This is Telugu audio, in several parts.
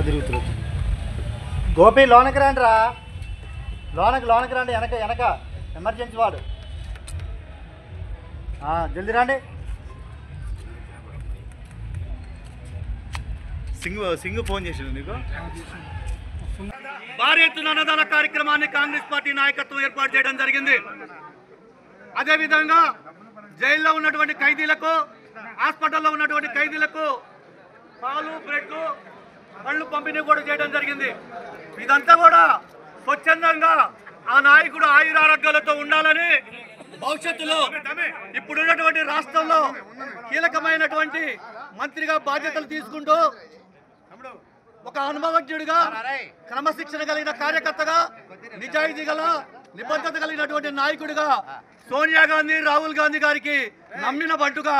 తిరుగుతున్నారు. గోపి లోనకి రండి రా, లోనకి రండి. వెనక ఎమర్జెన్సీ వాడు. జల్దీ రండి. సింగ్ ఫోన్ చేసిండు నీకు. భారీ ఎత్తున అన్నదాన కార్యక్రమాన్ని కాంగ్రెస్ పార్టీ నాయకత్వం ఏర్పాటు చేయడం జరిగింది. అదేవిధంగా జైల్లో ఉన్నటువంటి ఖైదీలకు, హాస్పిటల్లో ఉన్నటువంటి ఖైదీలకు పాలు, బ్రెడ్, పళ్ళు పంపిణీ కూడా చేయడం జరిగింది. ఇదంతా కూడా స్వచ్ఛందంగా ఆ నాయకుడు ఆయురారోగ్యాలతో ఉండాలని, భవిష్యత్తులో ఇప్పుడున్నటువంటి రాష్ట్రంలో కీలకమైనటువంటి మంత్రిగా బాధ్యతలు తీసుకుంటూ ఒక అనుభవజ్ఞుడిగా, క్రమశిక్షణ కలిగిన కార్యకర్తగా, నిజాయితీ గల నిబద్ధత కలిగినటువంటి నాయకుడిగా సోనియా గాంధీ, రాహుల్ గాంధీ గారికి నమ్మిన బంటుగా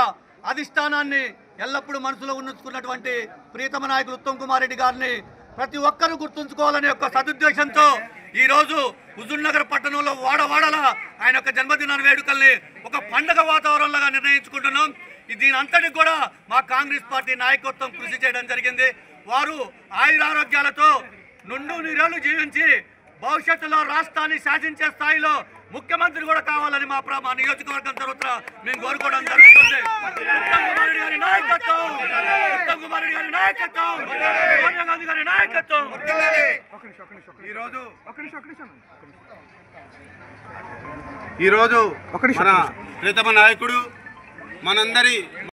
అధిష్టానాన్ని ఎల్లప్పుడూ మనసులో ఉంచుకున్నటువంటి ప్రియతమ నాయకులు ఉత్తమ్ కుమార్ రెడ్డి గారిని ప్రతి ఒక్కరూ గుర్తుంచుకోవాలనే ఒక సదుద్దేశంతో ఈరోజు హుజూర్నగర్ పట్టణంలో వాడవాడల ఆయన యొక్క జన్మదిన వేడుకల్ని ఒక పండగ వాతావరణంగా నిర్ణయించుకుంటున్నాం. దీని అంతటికి కూడా మా కాంగ్రెస్ పార్టీ నాయకత్వం కృషి చేయడం జరిగింది. వారు ఆయురారోగ్యాలతో నుండు నీరేళ్లు జీవించి భవిష్యత్తులో రాష్ట్రాన్ని శాసించే స్థాయిలో ముఖ్యమంత్రి కూడా కావాలని మా నియోజకవర్గం తరఫున మేము కోరుకోవడం జరుగుతుంది. ఉత్తమ్ కుమార్ రెడ్డి గారి నాయకత్వం, సోనియా గాంధీ గారి నాయకత్వం. ఈరోజు మన ప్రియతమ నాయకుడు, మనందరి